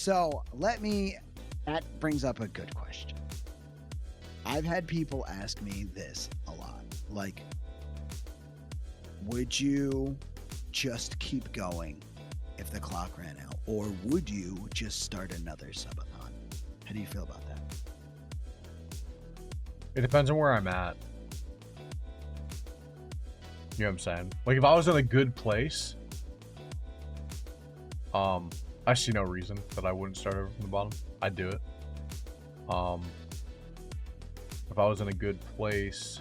So that brings up a good question. I've had people ask me this a lot. Like, would you just keep going if the clock ran out? Or would you just start another subathon? How do you feel about that? It depends on where I'm at. You know what I'm saying? Like, if I was in a good place, I see no reason that I wouldn't start over from the bottom. I'd do it. If I was in a good place,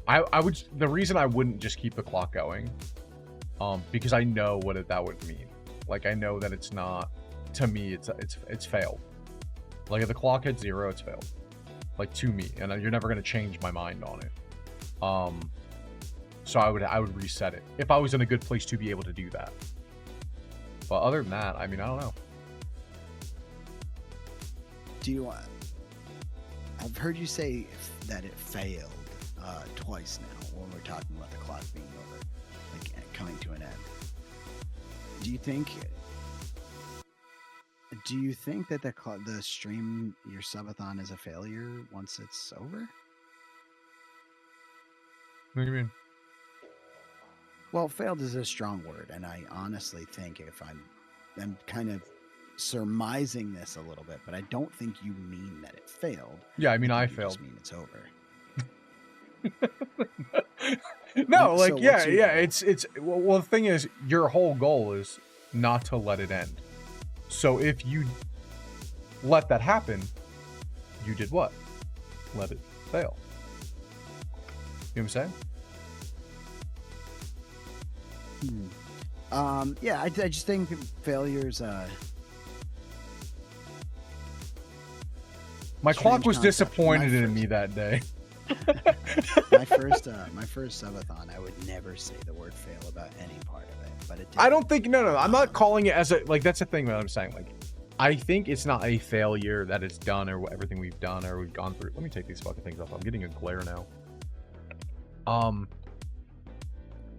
I would. The reason I wouldn't just keep the clock going, because I know what that would mean. Like, I know that it's not. To me, it's failed. Like, if the clock hits 0, it's failed. Like, to me, and you're never gonna change my mind on it. So I would reset it if I was in a good place to be able to do that. But other than that, I mean, I don't know. Do you I've heard you say that it failed twice now when we're talking about the clock being over, like coming to an end. Do you think that the stream, your subathon, is a failure once it's over? What do you mean? Well, failed is a strong word, and I honestly think if I'm kind of surmising this a little bit, but I don't think you mean that it failed. Yeah, I mean, I think you failed. just mean it's over. No, like, So yeah, what's your goal? it's well, the thing is, your whole goal is not to let it end. So if you let that happen, you did what? Let it fail. You know what I'm saying? Yeah, I just think failures. My clock Strange was concept. disappointed My in first- me that day. my first subathon, I would never say the word fail about any part of it, but it did. I don't think, no, I'm not calling it as a, like, that's the thing that I'm saying. Like, I think it's not a failure that it's done or everything we've done or we've gone through. Let me take these fucking things off. I'm getting a glare now.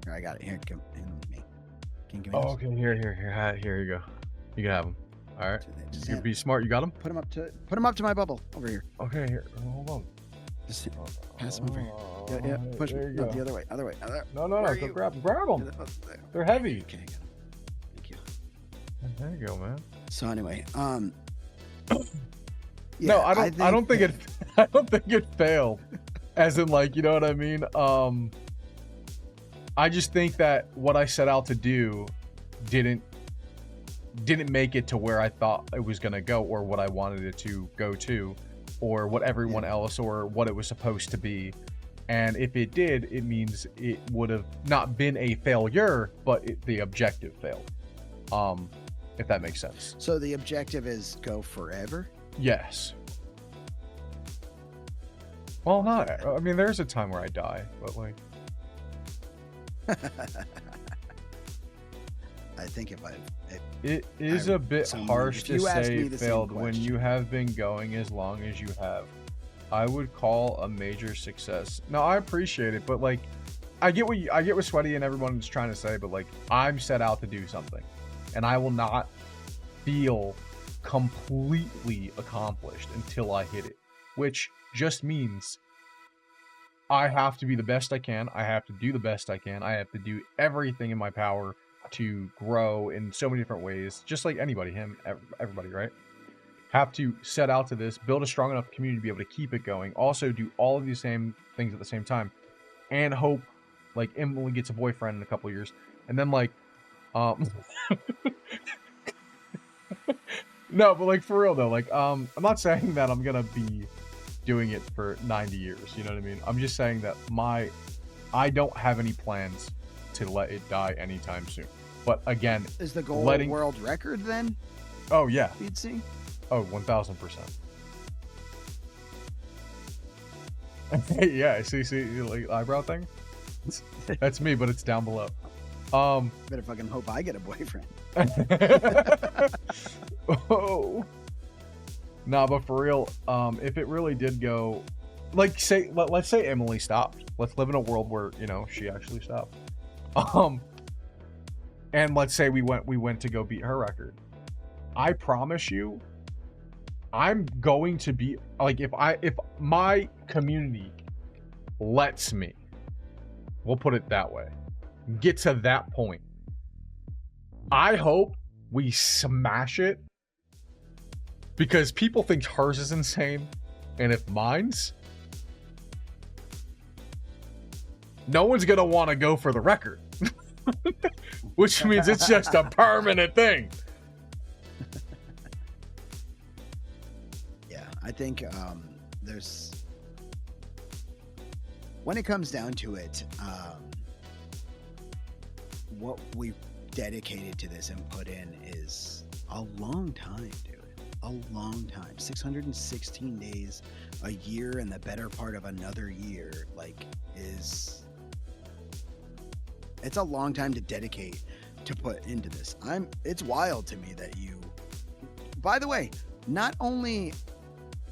Here, I got it. Here, come in with me. Can you give me Oh, this? okay, here you go. You can have them. All right. Just You be smart. You got them? put them up to my bubble over here. Okay, here. Hold on. Just pass them over here. Yeah, push there me. you No, go. the other way. No, Where are go you? grab them. Oh, there. They're heavy. Okay, I got 'em. Thank you. There you go, man. So anyway, No, yeah, I don't think it I don't think it failed. As in, like, you know what I mean? I just think that what I set out to do didn't make it to where I thought it was gonna go, or what I wanted it to go to, or what everyone else, or what it was supposed to be. And if it did, it means it would have not been a failure, but the objective failed. If that makes sense. So the objective is go forever. Yes. Well, not. I mean, there's a time where I die, but like. I think if It is a bit so harsh if to you asked say me the same failed when you question- have been going as long as you have. I would call a major success. No, I appreciate it, but like, I get what Sweaty and everyone is trying to say, but like, I'm set out to do something, and I will not feel completely accomplished until I hit it, which just means I have to be the best I can. I have to do the best I can. I have to do everything in my power to grow in so many different ways, just like anybody, everybody, right? Have to set out to this, build a strong enough community to be able to keep it going. Also do all of these same things at the same time, and hope like Emily gets a boyfriend in a couple years, and then like, no, but like for real though, like I'm not saying that I'm gonna be doing it for 90 years. You know what I mean? I'm just saying that I don't have any plans to let it die anytime soon. But again, is the goal world record then? Oh yeah. You'd see. Oh, 1000%. Yeah, see, like eyebrow thing. That's me, but it's down below. Better fucking hope I get a boyfriend. Oh. Nah, but for real, if it really did go, like, let's say Emily stopped. Let's live in a world where, you know, she actually stopped. and let's say we went to go beat her record, I promise you, I'm going to be like, if my community lets me, we'll put it that way, get to that point, I hope we smash it, because people think hers is insane, and if mine's, no one's gonna want to go for the record. Which means it's just a permanent thing. Yeah, I think there's, when it comes down to it, what we've dedicated to this and put in is a long time, dude. A long time. 616 days, a year, and the better part of another year, like, it's a long time to dedicate to put into this. It's wild to me that you, by the way, not only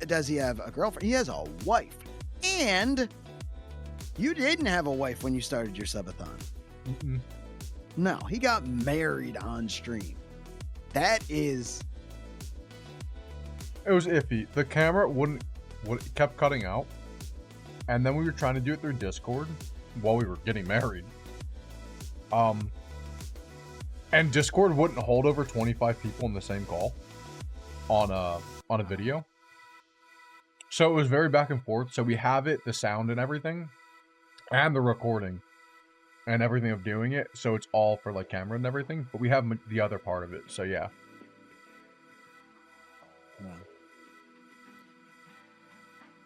does he have a girlfriend, he has a wife. And you didn't have a wife when you started your subathon. Mm-mm. No, he got married on stream. That is... It was iffy. The camera kept cutting out. And then we were trying to do it through Discord while we were getting married. And Discord wouldn't hold over 25 people in the same call on a video. So it was very back and forth. So we have it, the sound and everything, and the recording and everything of doing it. So it's all for like camera and everything, but we have the other part of it. So yeah.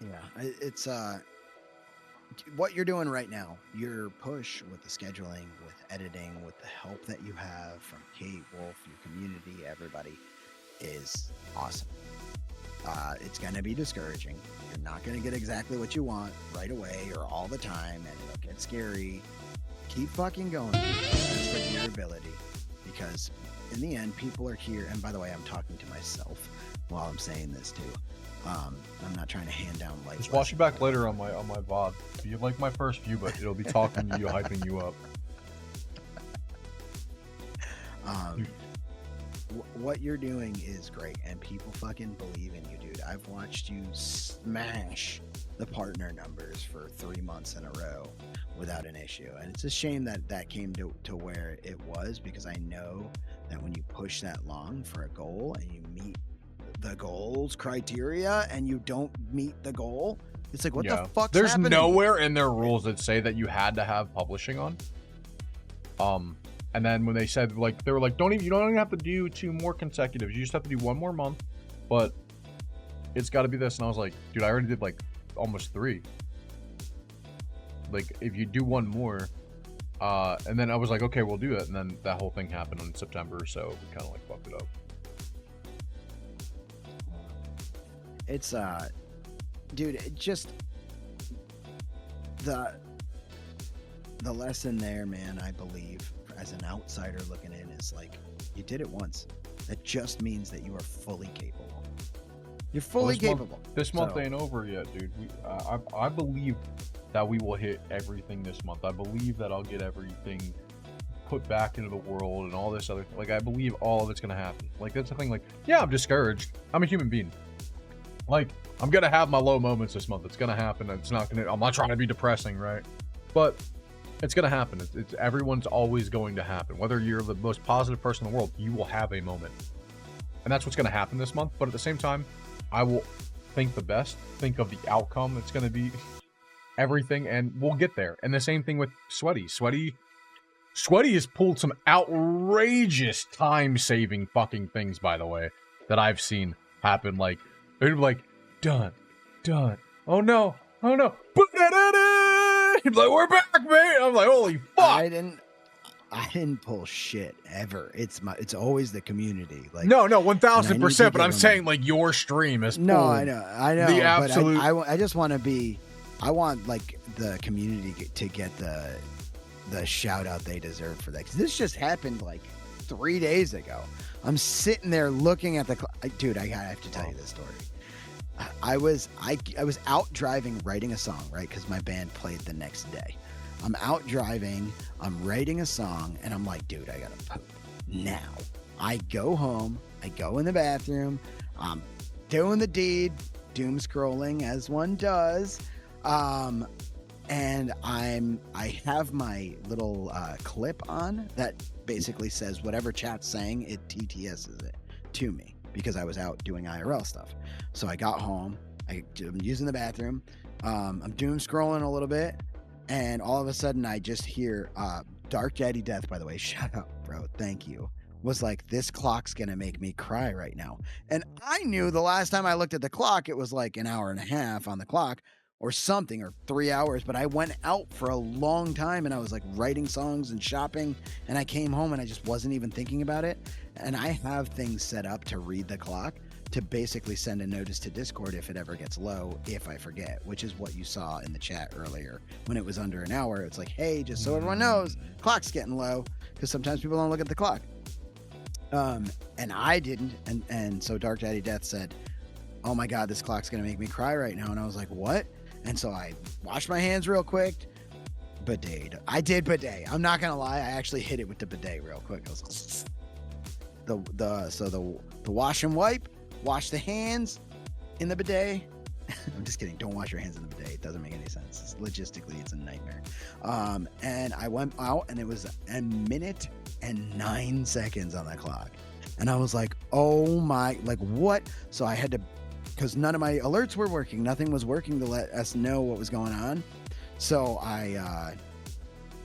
Yeah, it's what you're doing right now, your push with the scheduling, with editing, with the help that you have from Kate, Wolf, your community, everybody, is awesome. It's going to be discouraging. You're not going to get exactly what you want right away or all the time, and it'll get scary. Keep fucking going to the best of your ability, because in the end, people are here. And by the way, I'm talking to myself while I'm saying this too. I'm not trying to hand down life. Just watch it back later on my VOD. You like my first few, but it'll be talking to you, hyping you up. What you're doing is great, and people fucking believe in you, dude. I've watched you smash the partner numbers for 3 months in a row without an issue, and it's a shame that came to where it was, because I know that when you push that long for a goal and you meet the goal's criteria and you don't meet the goal, it's like, what the fuck's There's happening? nowhere in their rules that say that you had to have publishing on. And then when they said, like, they were like, you don't even have to do 2 more consecutives, you just have to do 1 more month, but it's got to be this. And I was like, dude, I already did like almost 3. Like, if you do 1 more, and then I was like, okay, we'll do it. And then that whole thing happened in September, so we kind of like fucked it up. It's dude, it just the lesson there, man, I believe, as an outsider looking in, is like, you did it once. That just means that you are fully capable. You're fully capable. This month ain't over yet, dude. I believe that we will hit everything this month. I believe that I'll get everything put back into the world and all this other, like, I believe all of it's gonna happen. Like, that's the thing. Like, yeah, I'm discouraged. I'm a human being. Like, I'm gonna have my low moments this month. It's gonna happen. It's not gonna, I'm not trying to be depressing, right? But it's gonna happen. It's everyone's always going to happen. Whether you're the most positive person in the world, you will have a moment. And that's what's gonna happen this month. But at the same time, I will think the best, think of the outcome. It's gonna be everything, and we'll get there. And the same thing with Sweaty. Sweaty has pulled some outrageous time-saving fucking things, by the way, that I've seen happen. Like, it'd be like, done. Oh no. He'd be like, we're back, man. I'm like, holy fuck. I didn't pull shit ever. It's always the community. Like, no, 1000%. But I'm saying, like, your stream is no, I know. The absolute. But I just want to be. I want, like, the community to get the shout out they deserve for that. 'Cause this just happened like 3 days ago. I'm sitting there looking at the dude. I have to tell you this story. I was out driving, writing a song, right? Because my band played the next day. I'm out driving, I'm writing a song, and I'm like, dude, I gotta poop now. I go home, I go in the bathroom, I'm doing the deed, doom scrolling as one does. And I have my little clip on that basically says whatever chat's saying, it TTS's it to me because I was out doing IRL stuff. So I got home, I'm using the bathroom, I'm doom scrolling a little bit, and all of a sudden I just hear Dark Daddy Death, by the way, shut up, bro, thank you, was like, this clock's gonna make me cry right now. And I knew the last time I looked at the clock, it was like an hour and a half on the clock or something, or 3 hours, but I went out for a long time and I was like writing songs and shopping, and I came home and I just wasn't even thinking about it. And I have things set up to read the clock to basically send a notice to Discord if it ever gets low, if I forget, which is what you saw in the chat earlier when it was under an hour. It's like, hey, just so everyone knows, clock's getting low, because sometimes people don't look at the clock. And I didn't, and so Dark Daddy Death said, oh my god, this clock's gonna make me cry right now. And I was like, what? And so I washed my hands real quick, bidet. I did bidet. I'm not gonna lie, I actually hit it with the bidet real quick. I was the wash and wipe, wash the hands in the bidet. I'm just kidding. Don't wash your hands in the bidet. It doesn't make any sense. Logistically, it's a nightmare. And I went out, and it was a minute and 9 seconds on the clock, and I was like, oh my, like what? So I had to, because none of my alerts were working, nothing was working to let us know what was going on. So I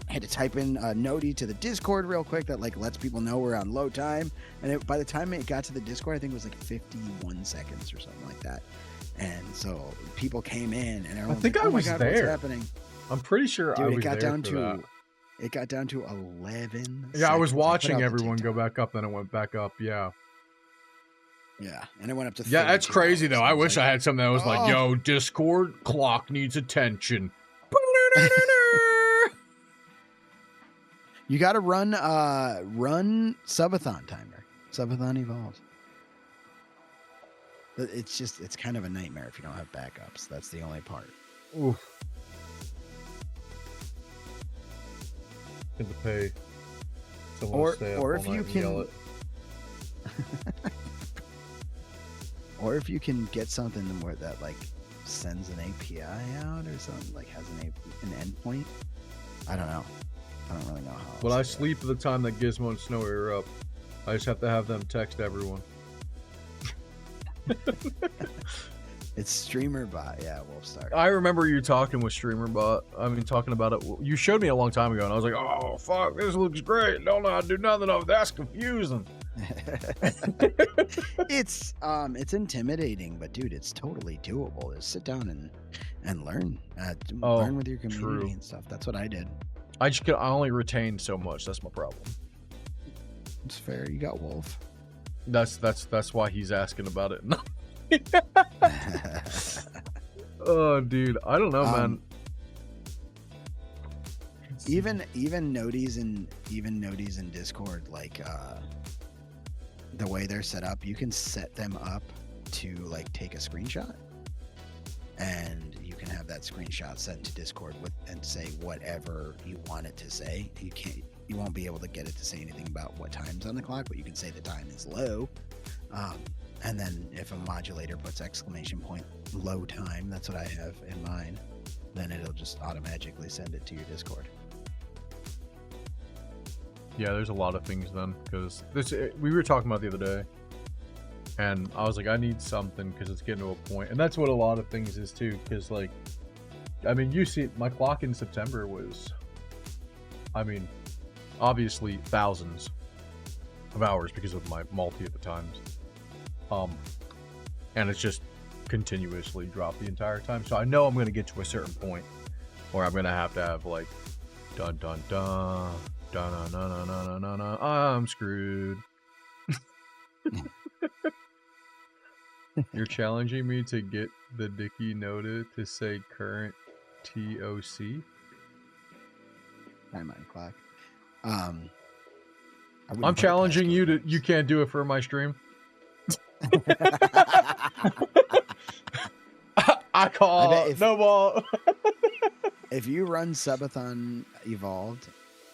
had to type in a noti to the Discord real quick that like lets people know we're on low time. And by the time it got to the Discord, I think it was like 51 seconds or something like that. And so people came in, and everyone I think was like, I was God, there. what's happening? I'm pretty sure Dude, I was it got there down for to that. it got down to 11. Yeah, I was seconds. watching put out the everyone go TikTok. back up, then it went back up. Yeah. Yeah, and it went up to Yeah, that's 32 crazy hours. though. I wish I had something that was like, oh. yo, Discord clock needs attention. You got to run subathon timer. Subathon evolves. It's kind of a nightmare if you don't have backups. That's the only part. Oof. Get to pay. Or if you can, or if you can get something where that like sends an API out or something, like has an endpoint. I don't know. I don't really know how. When I sleep at the time that Gizmo and Snowy are up, I just have to have them text everyone. It's StreamerBot, yeah, Wolfstar. I remember you talking with StreamerBot. I mean, talking about it. You showed me a long time ago, and I was like, "Oh fuck, this looks great. Don't know how to do nothing of it. That's confusing." It's intimidating, but dude, it's totally doable. Just sit down and learn. Learn with your community and stuff. That's what I did. I only retain so much. That's my problem. It's fair. You got Wolf. That's why he's asking about it. Oh, dude, I don't know, man. Even noties in Discord, like the way they're set up, you can set them up to like take a screenshot, and you can have that screenshot sent to Discord and say whatever you want it to say. You won't be able to get it to say anything about what time's on the clock, but you can say the time is low. And then if a modulator puts exclamation point low time, that's what I have in mind, then it'll just automatically send it to your Discord. Yeah, there's a lot of things then, because we were talking about the other day, and I was like, I need something because it's getting to a point, and that's what a lot of things is too, because like, I mean, you see, my clock in September was, I mean, obviously thousands of hours because of my multi at the times. And it's just continuously dropped the entire time. So I know I'm going to get to a certain point where I'm going to have like, dun dun dun, dun dun dun dun dun dun dun, I'm screwed. You're challenging me to get the Dicky Noda to say current TOC? Time on clock. I'm challenging you to, you can't do it for my stream. I call no ball. if you run Subathon Evolved,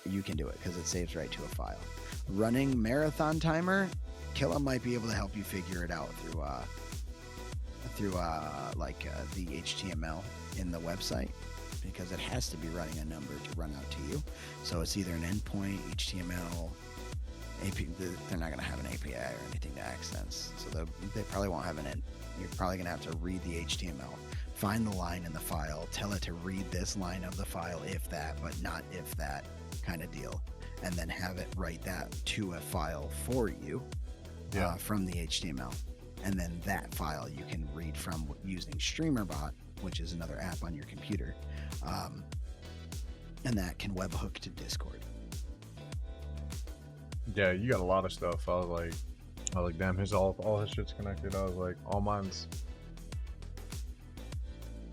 you can do it because it saves right to a file. Running Marathon Timer, Killa might be able to help you figure it out through the HTML in the website, because it has to be running a number to run out to you. So it's either an endpoint, HTML, AP. They're not going to have an API or anything to access, so they probably won't have an end. You're probably going to have to read the HTML, find the line in the file, tell it to read this line of the file, if that, but not if that kind of deal, and then have it write that to a file for you from the HTML. And then that file you can read from using StreamerBot, which is another app on your computer. And that can webhook to Discord. Yeah, you got a lot of stuff. I was like, damn, all his shit's connected. I was like, all mine's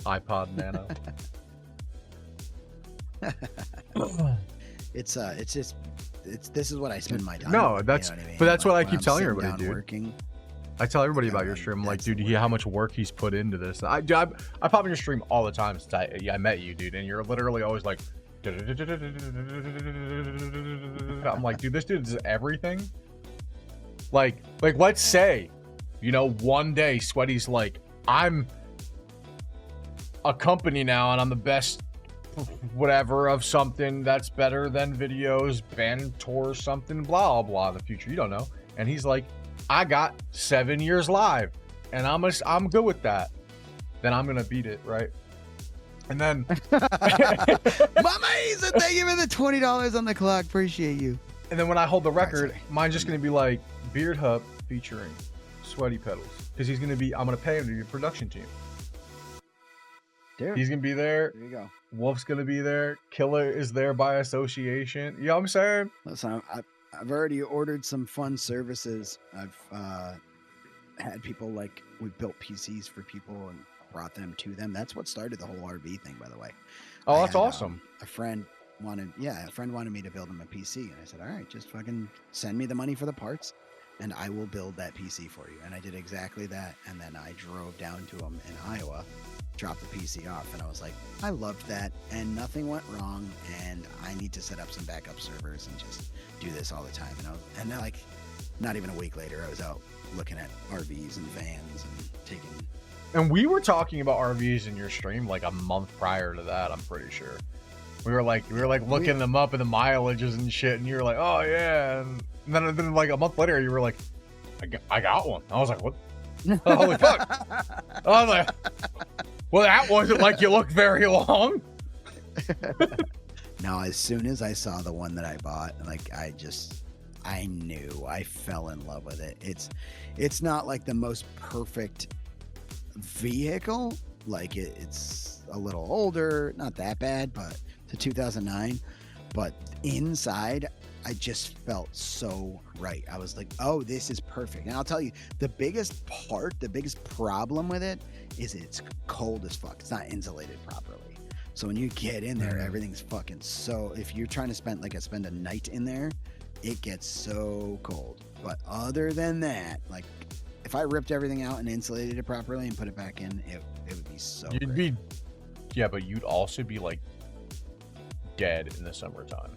iPod Nano. This is what I spend my time. No, with, that's you know what I mean? but that's like, what I when keep I'm telling sitting everybody, down dude. Working, I tell everybody about Yeah, your man, stream. I'm like, that's dude, the you hear how work. much work he's put into this? I pop in your stream all the time since I met you, dude, and you're literally always like, I'm like, dude, this dude does everything. Like let's say, one day Sweaty's like, I'm a company now and I'm the best whatever of something that's better than videos, band tours, something, blah blah in the future. You don't know. And he's like, I got 7 years live and I'm good with that. Then I'm gonna beat it, right? And then Mama, said thank you for the $20 on the clock. Appreciate you. and then when I hold the Right, record, sorry. mine's just gonna be like Beard Hub featuring Sweaty Pedals. Because I'm gonna pay him to be a production team. Dude, He's gonna be there. there you go. Wolf's gonna be there. Killer is there by association. You know what I'm saying? Listen, I've already ordered some fun services. I've had people we built PCs for people and brought them to them. That's what started the whole RV thing, by the way. Oh, I that's had, awesome. A friend wanted me to build him a PC, and I said, all right, just fucking send me the money for the parts, and I will build that PC for you. And I did exactly that. And then I drove down to him in Iowa, dropped the PC off, and I was like, I loved that, and nothing went wrong, and I need to set up some backup servers and just do this all the time. And then not even a week later, I was out looking at RVs and vans and taking. And we were talking about RVs in your stream like a month prior to that, I'm pretty sure. We were looking them up and the mileages and shit, and you were like, oh yeah. And then like a month later, you were like, I got one. I was like, what? Holy fuck. I was like, well, that wasn't like you looked very long. Now, as soon as I saw the one that I bought, I knew, I fell in love with it. It's not like the most perfect vehicle. Like it's a little older, not that bad, but to 2009. But inside, I just felt so right. I was like, oh, this is perfect. And I'll tell you, the biggest problem with it is it's cold as fuck. It's not insulated properly. So when you get in there, everything's fucking if you're trying to spend a night in there, it gets so cold. But other than that, like if I ripped everything out and insulated it properly and put it back in, it would be so great. But you'd also be like dead in the summertime.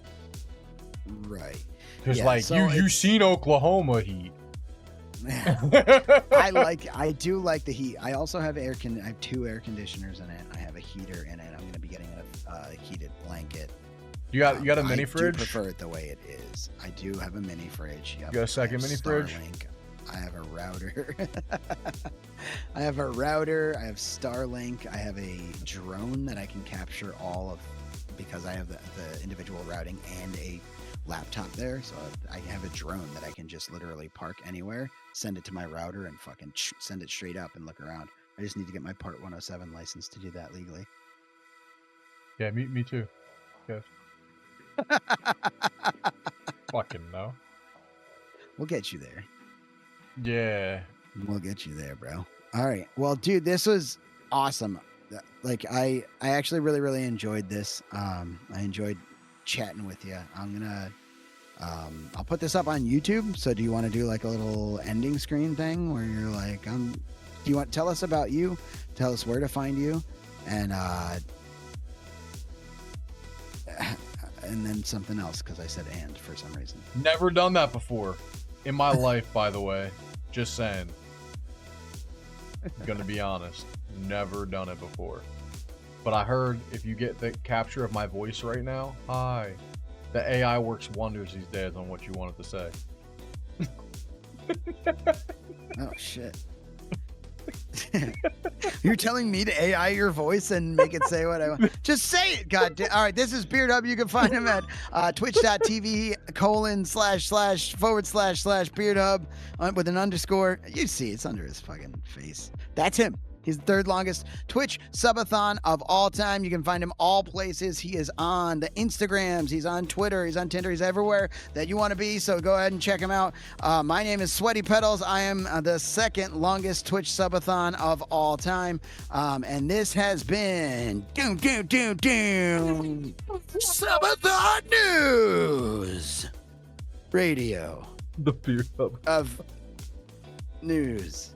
Right. Because you seen Oklahoma heat. I do like the heat. I also have I have 2 air conditioners in it. I have a heater in it. I'm going to be getting a heated blanket. You got a mini fridge? I prefer it the way it is. I do have a mini fridge. Yep. You got a second mini fridge? I have a router. I have Starlink. I have a drone that I can capture all of, because I have the individual routing and a laptop there. So I have a drone that I can just literally park anywhere, send it to my router, and fucking send it straight up and look around. I just need to get my Part 107 license to do that legally. Yeah, me too. Yes. Fucking no. We'll get you there. Yeah. We'll get you there, bro. All right. Well, dude, this was awesome. Like I actually really, really enjoyed this. I enjoyed chatting with you. I'll put this up on YouTube. So do you want to do like a little ending screen thing where you're like, do you want to tell us about you? Tell us where to find you, and and then something else because I said and for some reason. Never done that before in my life, by the way. Just saying. Gonna be honest. Never done it before. But I heard if you get the capture of my voice right now, hi, the AI works wonders these days on what you want it to say. Oh shit. You're telling me to AI your voice and make it say what I want. Just say it, goddamn. All right, this is Beard Hub. You can find him at twitch.tv:///Beard Hub with an underscore. You see, it's under his fucking face. That's him. He's the third longest Twitch subathon of all time. You can find him all places. He is on the Instagrams. He's on Twitter. He's on Tinder. He's everywhere that you want to be. So go ahead and check him out. My name is Sweaty Petals. I am the second longest Twitch subathon of all time. And this has been Subathon News Radio The Beard Hub of News.